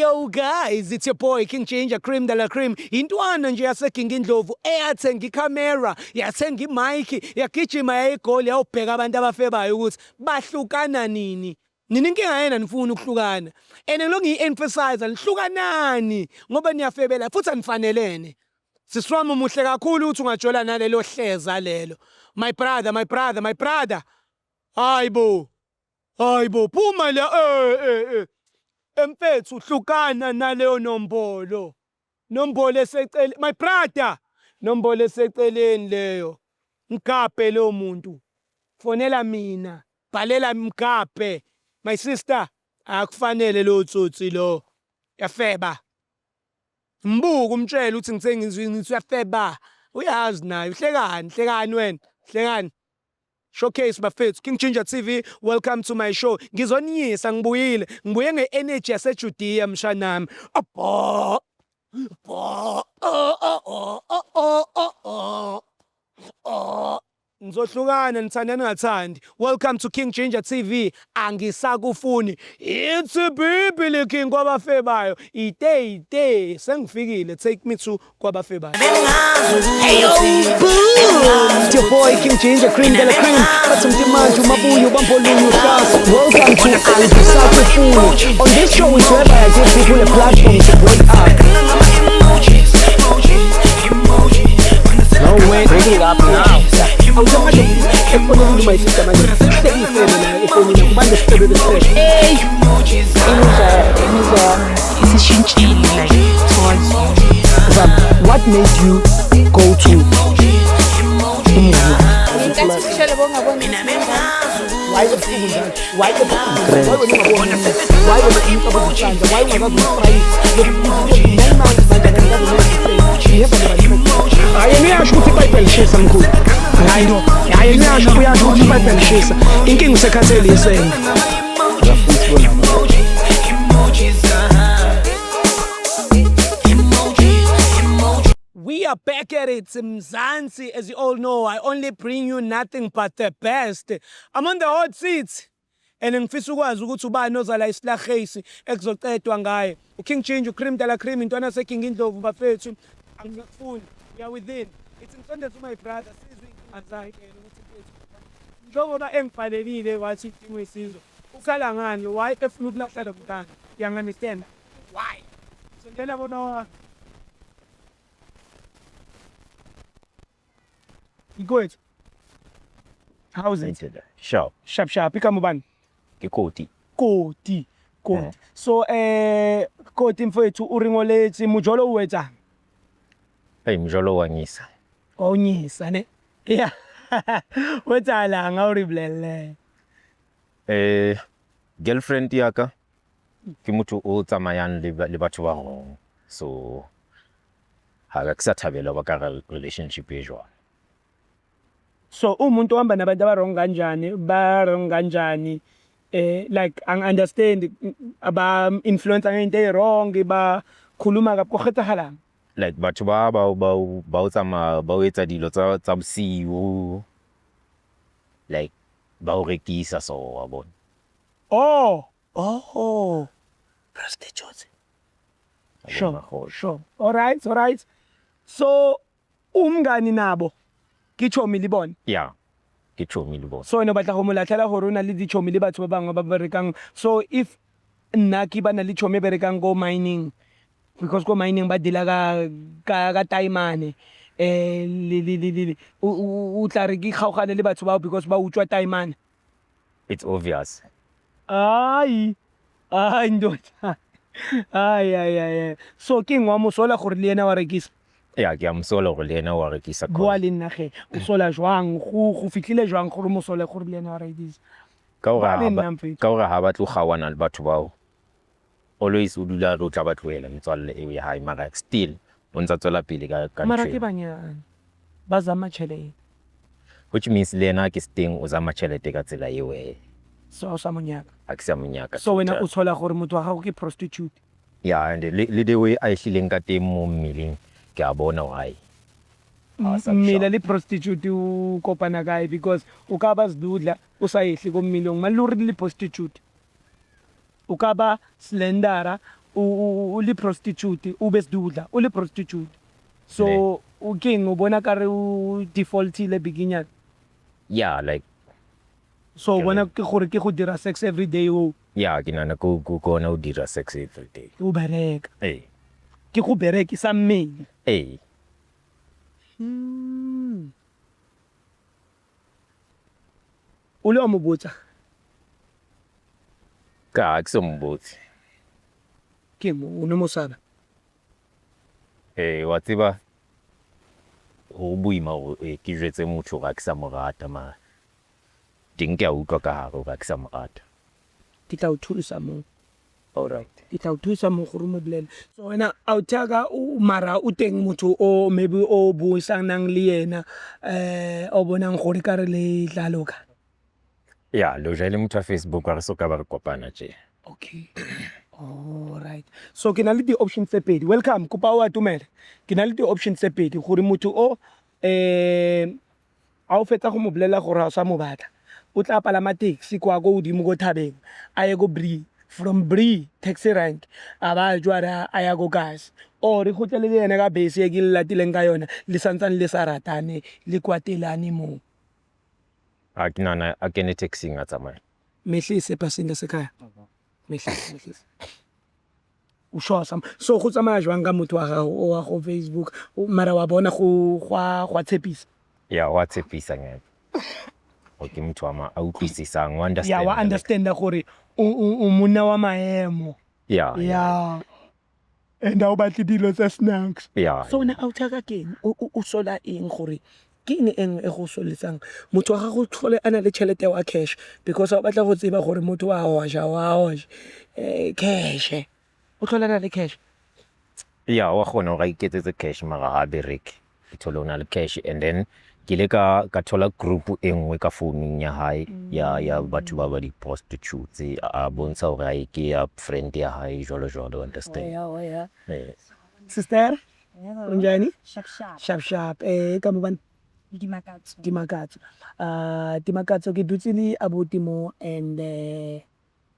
Yo guys, it's your boy King Ginger Cream de la Cream. Intwana nje yaseginga indlovu eyathenga icamera, yathenga imic, yagijima yayigoli yawubheka abantu abafebayo ukuthi bahlukana nini. Nini inkinga yena nifuna ukuhlukana. And lo ngiyi-emphasize lihlukanani ngoba niyafebela futhi anifanelene. Siswami umuhle kakhulu ukuthi ungajola nalelo hleza lelo. My brother, my brother, my brother. Hayibo. Hayibo, phuma la Mfethu uhlukana naleyo nombolo. Nombolo esecele, my brother. Nombolo eseceleni leyo. Mgabhe lo muntu. Fonela mina. Bhalela mgabhe. My sister, akufanele lo tsotsi lo. Yafeba. Mbuka umtshela uthi ngithenga uyafeba. Uyazi naye, hlekani wena. Hlekani. Showcase bafethu King Ginger TV, welcome to my show. Ngizoniyisa ngibuyile nge-energy yaseJudiya mshanami. Nizohlukana nithandana ngathandi. Welcome to King Ginger TV. Angisakufuni. It's a baby king kwabafebayo. Ite sengifikile. Take me to kwabafebayo. Hey yo, it's your boy King Ginger Cream de la Cream. Bathi mtimanje umabuyo bamboluyo hlasa. Welcome to Angisakufuni. On this show is whereby I give people a platform to break up. No way, bring it up now. Hey, what made you go to We are back at it, Mzansi. As you all know, I only bring you nothing but the best. I'm on the hot seat. And ngifisa ukwazi ukuthi ubani ozala isihlahesi ekuzocedwa ngaye. uKing Ginger Cream de la Cream intwana yaseginga indlovu bafethu. Angikufuni. We are within. It's intended to my brother. Sizwe anxiety ukuthi mfethu. Njengoba engifanelile wathi idingo isizwe. Ukhala ngani? Why efuna ukulahla lo mntana? You understand? Why? So ngena bona Good. How's it? Sharp. Sharp. Ikamu bani? Koti. So Koti mfethu uringolethi mujolo uwetsa. Hey mjolo wanyisa. Onyisa ne? Yeah. Wetsa la nga uriblele. Girlfriend yaka ke motho o tsamayang le batho ba go. So ha ka thabela ba ka relationship e jwa. So umuntu ohamba nabantu abarong kanjani like ang understand aba influencer ngento e-wrong ba khuluma ka kokgetsahalang like batho ba utsama ba etsa dilo tsa bosiu like ba o rekisa so wa bona. Prostitutes. Sure. All right. So umngani nabo Kichomi libon. Yeah. Kichomi libon. So no batla go molatlela gore una le dichomi le batho ba bangwe ba berekang. So if nna ke bana le chomi berekang go mining because go mining ba dila ka taimane u tla re ke kgaogane le batho ba because ba utswa taimane. It's obvious. Ai ndota. Ai. So ke ngwa mosola gore le ena wa rekisa. Yeah, ke amsola gore le ena wa rekisa ka. Bua le nna ge o sola jwang go fitlile jwang gore mosole gore le ena wa rekisa. Ka ora ha ba tlo gawana le batho bao. Always o dula ro tla batloela metswalle e ya hae mara still o ntsa tswela pele ka mara ke banyana ba zama tšhelete. Which means le ena ke steng o zama tšhelete ka tsela eo e. So sa monyaka. A ke sa monyaka. So wena o tshola gore motho wa gago ke prostitute. Yeah, and le the way I hlileng ka teng mo mmeleng ke a bona why. Mina le prostitute u kopana kae because o ka ba sidudla o sa ehli ko mmilong maluri le prostitute. O ka ba slendera o le prostitute o be sedudla o le prostitute so o keng o bona ka re o defaultile beginyana Yeah, like so o bona ke gore ke go dira sex every day o yeah, ke nana go gona o dira sex every day. o bereka Hey. ke go berekisa mmele Hey. o le wa mo botsa Ka ke so mbotsi. ke mo o ne mo saba Wa tseba ho boima gore ke jetse motho ga ke sa mo rata mara teng ke a utlwa ka hare ga ke sa mo rata. ke tla o thusa mo Alright. ke tla o thusa mo gore mo bolele so wena a o thaka o mara o teng motho o maybe o buisanang le yena o bonang gore ka re le tlaloka Yeah, lo jale motho wa Facebook wa re so ka ba re kopana tje. okay alright so ke na le di-options tse pedi welcome kopa o atumele ke na le di-options tse pedi gore motho o a o fetsa go mo bolela gore a sa mo batla o tla palama taxi kwa go godimo go thabeng a ye go Bree from Bree taxi rank a ba jwara a ya go gas or go tle le ene ka bese e ke le latileng ka yona le santsane le sa ratane le kwatelane mo A ke nana a kene taxing a tsamaya. mehlise paseng se kaya mehlise o sure sam so go tsamaya jwang ka motho wa gago o wa go Facebook mara wa bona go tshepisa Yeah, wa tshepisa ngeke. Okay, motho wa ma a utlwisisang wa understand. ya wa understand gore o monna wa maemo Yeah. ya and a o batle dilo tsa snacks Yeah. so na out ka keng o sola eng gore ke eng e go soletsang motho wa gago tlhole ana le tšhelete wa cash because o batla go tseba gore motho wa hoja cash o tlholana le cash Yeah, wa gona ga iketsetse cash mara ha bereke. Ke thola ona le cash and then ke le ka thola group e nngwe ka founung ya hae ya batho ba ba di prostitutes a bontsha hore ai ke ya friend ya hae jolo understand. Yeah. Yes. sister Yeah. unjani Sharp. sharp ka mo ban dimakatso dimakatso ke dutse le abuti mo and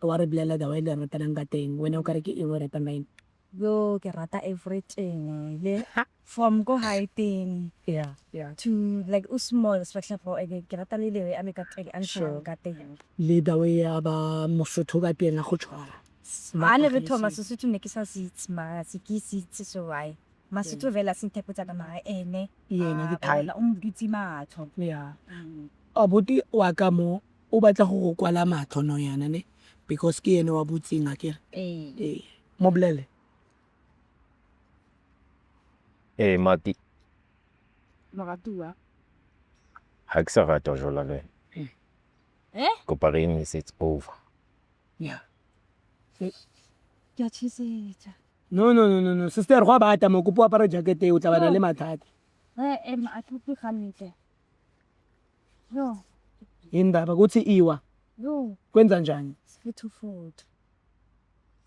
wa re bolela da wa ile ratanang ka teng wena o ka re ke eng o ratang ka eng Yo, ke rata everything. Le from go hiding yeah to like small, especially for ke rata le lewe a me ka teng Sure. ka teng. le da we ya ba mosotho ka teng a go tshwara A ne re thoma Sesotho ne ke sa se itse mara se ke se itse so why. Masotho vela se ntepotsa ka mara ene. Yena ke Thai. O mbutsi matho. yeah abuti wa ka mo o batla go go kwala matlho no yana ne because ke ene wa butsing a kere mo bolele Mati Moratua. ha ke sa rata jolo le. Kopa re emise, it's over. yeah Ke a tshisetsa. no sister go bata mo kopo apara jacket e o tla bana le mathata A tutu khanite. Yo, indaba kuthi iwa yo, kwenza njani sifuthu futhi.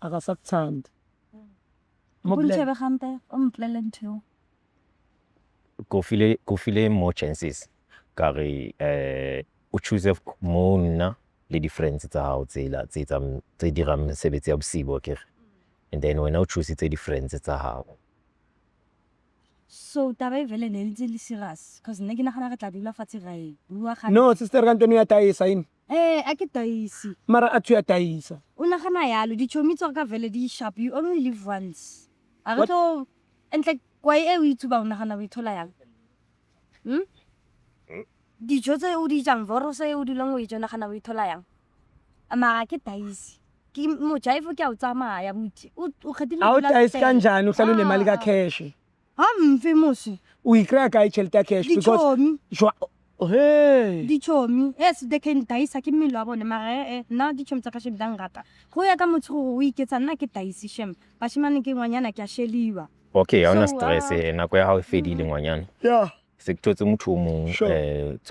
akasakuthanda Kunchebe khante umplele ntho. Go file more chances ka re o choose mo nna le difference tsa hao tse dirang mesebetsi ya bosibo ke and then when o choose tse difference tsa hao. So taba e vele ne ntse le serious because nne ke nagana re tla dula fatshe ra e bua ga. no sister ka ntone ya taisa in A ke taisi. mara a thuya taisa O nagana yalo di chomi tsa ka vele di sharp, you only live once. A re What? tlo entle kwa e o ithuba o nagana o ithola yang. Dijo tse o di jang voro se o dulang o itjona nagana o ithola yang. Mara ke taisi. Ke mojaifo ke a o tsamaya buti. O kgethile a o taisa kanjani o hlalo le mali ka cash Ha mfamous. o ikrea ka tšhelete ya cash because Dichomi. hey Dichomi. Yes, they can taisa ke mmelo wa bone mara nna dichomi tsa ka she bidang rata. Go ya ka motho go o iketsa nna ke taisi shem. Bashimane ke ngwanyana ke a sheliwa. Okay, ha ona So, stress nako ya hao e fedile ngwanyana. yeah Se ke thotse motho o mong Sure.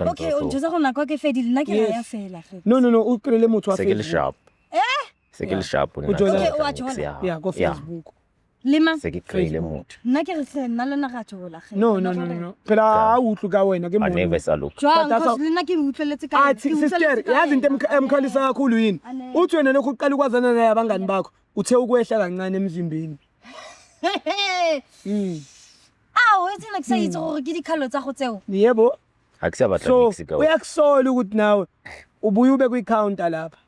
Okay, o ntse go nako ke fedile nna ke Yes. ya fela fe. no o krele motho wa se ke le Facebook sharp. Se ke le sharp O joina- Okay, o a joina? yeah go Facebook Le mang? se ke kry-ile motho Nna ke re hle nna le nna ra tjola hle. No. Phela a utlu ka wena ke a mona. never sa look Jwang But that's cause le nna ke utlweletse ka. Athi sister, yazi into emkhalisa kakhulu yini? Uthi wena lokhu uqala ukwazana naye abangani bakho, uthe ukwehla kancane emzimbeni. Aw, ethi na ke sa itse gore ke dikhalo tsa go tseo. Yebo. a ke sa batla So, nix ka wena uyakusola ukuthi nawe ubuye ube kwi-counter lapha.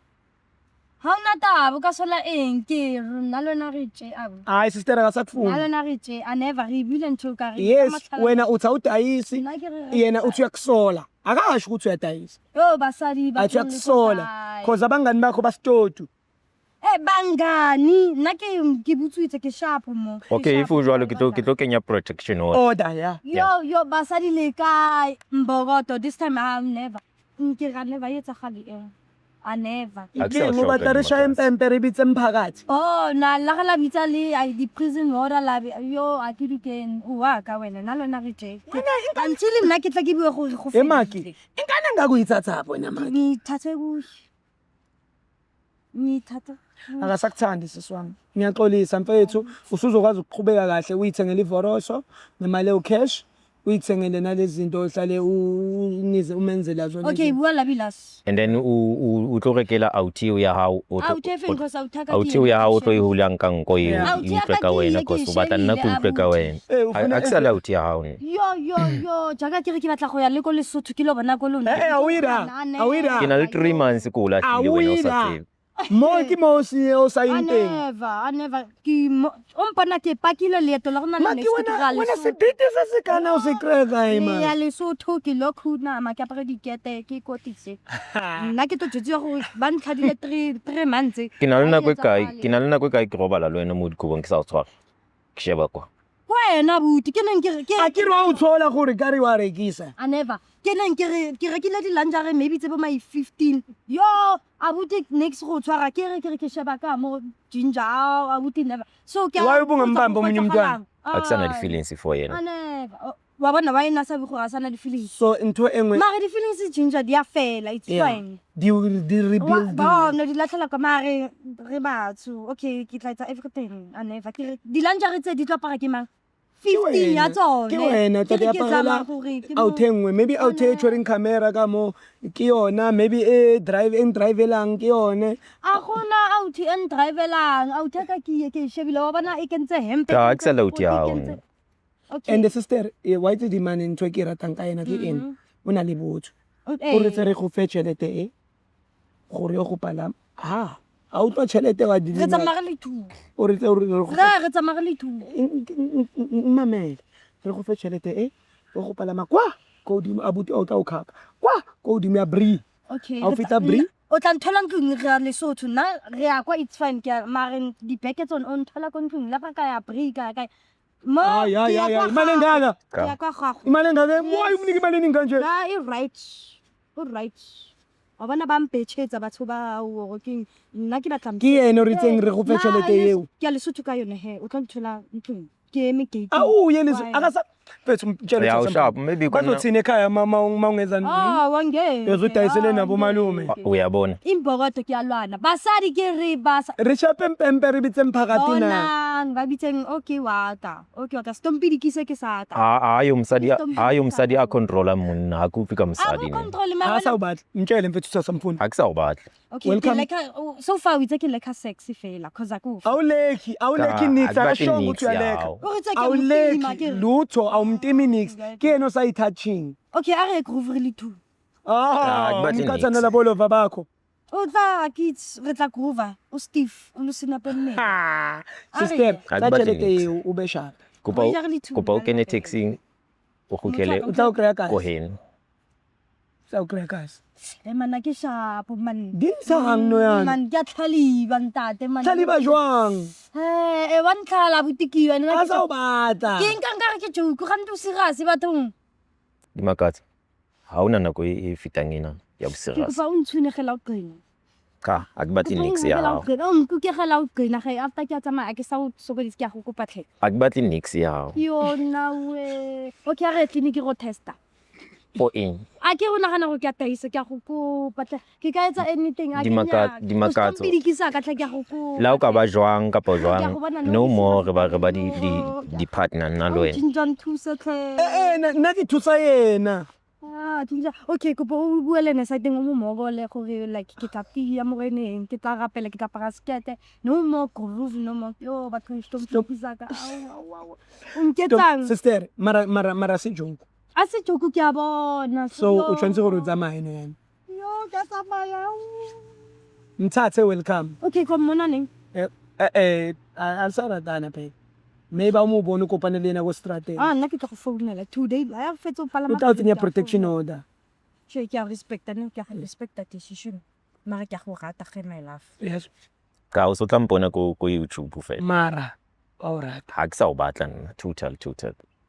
Ha ona taba ka sola eng ke nna le nna re tje abo. Hayi sister Nna le akasakufuni. nna re tje a never re bile ntho ka re. Yes, wena uthi awudayisi, Nna ke re- yena uthi uyakusola. Akasho ukuthi uyadayisa. Yo basadi ba. Athi uyakusola. Cause abangani bakho basitodu. Bangani nna ke butsuitse ke sharp mo. okay if o jwalo ke tlo kenya protection order Order, yeah. Yo basadi le kae Mbogoto this time I'll never. Ke ga never yetsa gale I never. A ke sa Ngoba hloka tla re shaya di-matrasi. empempe re bitse mphakathi. Oh na la gala bitsa le di prison order la yo a ke dukeng wa ka wena na lona re je. Until nna ke tla ke bue go go. Emaki, ingane ngakuyithatha apho wena maki. Ngithathe kuhle. Ngithatha. Akasakuthandi sisiwami. Ngiyaxolisa mfethu, usuzokwazi ukuqhubeka kahle uyithengele ivorosho nemali ecash, uyithengele nalezi zinto ohlale unize umenzela zona. Okay bua la bilas. and then o tlo rekela auti ya hao Auti efe because autaka. auti ya hao o tlo e hulang ka nko e Yeah. Auti ya utlwe ka ka ke wena ile cause ke o batla nna ke shebile utlwe ka abuti. wena a ke sa le auti ya hao Yo jaaka ke re ke batla go ya le ko Lesotho ke lo bona ko lona. Awira. ke na le 3 months ko o lahlile wena o sa tsebe Mo ke mo se o sa inteng. I never ki ompana ke pakile leeto la gona le Maki wena sebete se se kana o se krega ya man. Lesotho ke lo khuna ma ke apare dikete ke kotise. Nna ke to tjetse gore ba ntlhadile 3 months. ke na le nako e kae ke robala le wena mo dikobong ke sa o tshwara ke sheba kwa Wena buti ke neng A ke re wa o tshola gore ka re wa rekisa. I never. Ke neng ke rekile di lunchare maybe tse bo my 15. Yo, abuti next go tshwara ke ke sheba ka mo ginger abuti never. So ke Wa ubunga mbambo omunye umntwana. a ke sa na di-feelings for yena I never. Wa bona wa ina sabi go a sana di feelings. So ntho engwe Mare di feelings ginger di a fela it's fine. di rebuild. Ba no di latlhela ka mare re batho. Okay, ke tla etsa everything. I never. Ke di lunchare tse di tlo para ke mang? 15 ya tsone. Ke wena tla ya pagela authengwe maybe authe tshwereng camera ka mo ke yona maybe drive elang ke yone. A gona authi en drivelang authi ka ke shebile wa bona e kentse hempe a ke sa le auti ya hao okay And the sister why did the man ntwe ke ratang ka ena ke ene o na le botho o re tsere go fe tšhelete e gore yo go palama a utlwa tšhelete wa di re tsamaya le thu o re tse re tsamaya le thu mamele re go fe tšhelete e o go palama kwa ko dimo abuti o tla o khapa kwa ko dimo ya bri okay a o feta bri o tla nthola ntlong re a Lesotho nna re ya kwa it's fine ke mare di packets on nthola ko ntlong la ka ya bri ka mo ya imali engaka ya kwa gago imali engaka moy umniki imali eningi kanje la I right wa bona ba mpetšhetsa batho ba o ke nna ke batla ke yena re tseng re go fe tšhelete eo ke a Lesotho ka yone he o tla nthola ntlong ke eme gate au yena akasa fethu ya o sharp maybe bazothina ekhaya mawungeza wange uzodayisele nabo malume uyabona Imbogoto ke alwana basadi ke re basa re shape mpempe re bitse mphakathi na bona ba bitseng okay wata stompidi kise ke sata hayo msadi a controla monna ha kuphi ka msadi ne control ha ma sa o batla mtshele mfethu sasamfuni ha ke sa o batla okay Welcome. like so far we take like a sexy fela cause akufa awuleki nix akashonga ukuthi uyaleka awuleki lutho awumtimi nix ke yena osayitouching okay are groove really too kubathi nix. umkhathana labo lova bakho o tla kids re tla groove o Steve o lo sena penne sister Are tla kubathi tšhelete nix. eo o be sharp kopa o kene taxing o gokele o tla o kry-a ko kae heno tla o kry-a kae mana ke shapo man di ntshang no yana man ke tlhaliba ntate man tlhaliba jwang e wa ntlhala botikiwa nna a sa o batla ke nkang ke joke gante o serious bathong di makatsa ha ona nako e fitang ena ya ke boserious kopa o ntshunegela o qina ka a ke batle nix ya hao o nkukegela o qina ge after ke a tsamaya ke sa o sokodise ke a go kopa tlhe a ke batle nix ya hao yona we okay a re clinic go testa For eng? a ke go nagana go ke a taisa ke a go kopa tle ke ka etsa anything a ke Dimakatso. mpidikisa ka tle ke a go kopa La o ka ba jwang kapa Ke a go jwang, bona no notice more ya re ba no. di-partner nna le wena. Ginger nthusa tle nna ke thusa yena Ginger okay kopo o bua le ene saiteng o mo mogole gore like ke tla tia mo reneng ke tla rapela ke tla para skete no more groove no more yo ba tlo mpisa ka o nketsang sister mara se joke a se joke ke a bona so o tshwanetse gore o tsamaye no yana yo ka tsamaya mthathe welcome okay come mona neng a sa ratana pe maybe a mo bone kopane le ena go strateng nna ke tla go founela today a fetsa o palama o tla o tsenya protection order ke a respecta ne ke a respecta decision mara ke a go rata ge my love yes Ka o so tla mpona ko YouTube fela. mara alright Ha ke sa o batla nna, total.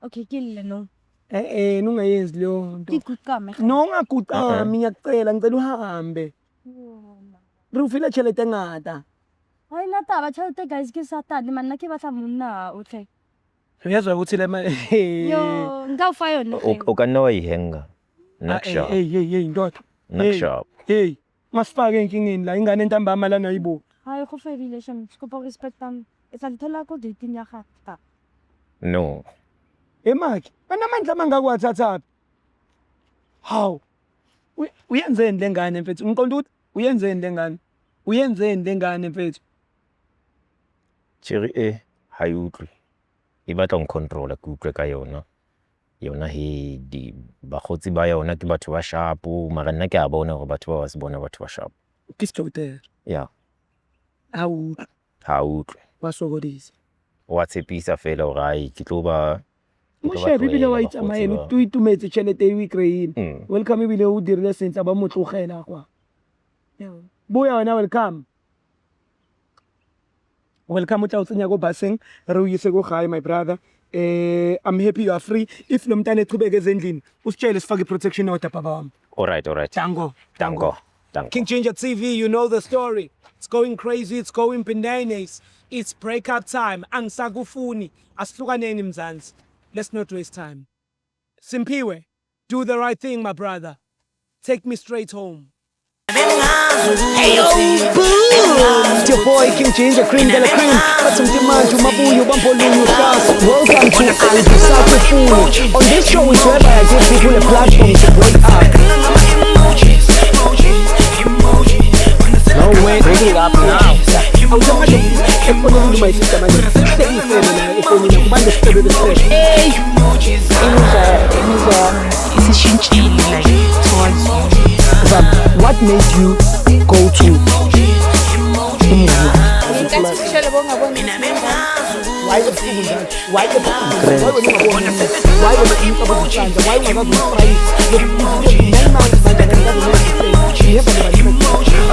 okay ke le no nungayenzi leyo nto ke kutkame nongakutami ngiyacela ngicela uhambe re o file tšhelete ngata ha ina taba tšhelete guys ke satane manna ke batla monna o tle uyazwa ukuthi le yo nka o fa yone O ka nna wa ihenga. Knock sharp. hey ndoda Knock sharp. hey masifake enkingeni la ingane entambama lana yibo hayi go fedile shame skopa go respectang e tla dithola ko dating ya gata No. emaki banamandla mangakwathathaphi hawu uyenzeni le ngane mfethu ngiqonda ukuthi uyenzeni le ngane mfethu Chere ha e utlwe. E batla go controla ke utlwe ka yona. Yona he di bagotsi ba yona ke batho ba sharp, mara nna ke a bona gore batho ba se bona batho ba sharp. ke sejotera Yeah. hawu Ha utlwe. wa sokodisa Wa tshepisa fela gore ai ke tlo ba moshebe ebile wa itsamaela o itumetse tšhelete e o e kry-ile welcome ebile o dirile sentle ba mo tlogela kwa boya wena welcome o tla o tsenya ko buseng re o ise ko gae my brother I'm happy you are free if lo mntana echubeke ezendlini usitshele sifake i-protection order baba wami Alright. dango Danko. King Ginger TV, you know the story. It's going crazy, it's going bananas. It's breakup time. Angisakufuni. Asihlukaneni mzansi. Let's not waste time. Simpiwe, do the right thing, my brother. Take me straight home. Hey yo, boom! It's your boy King Ginger, cream de la cream. Batsumtimanje mabuyo bampoluyo stars. Welcome to Angisakufuni. On this show is whereby I give people a platform to break up. No way, bring it up now. Hey, isishintshile like twice. What made you go to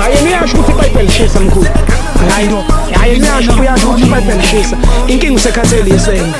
ayengiyasho ukuthi ipayipi elishisa mkhulu hayi no ayengiyasho uyasho ukuthi ipayipi elishisa inkinga usekhathele yisena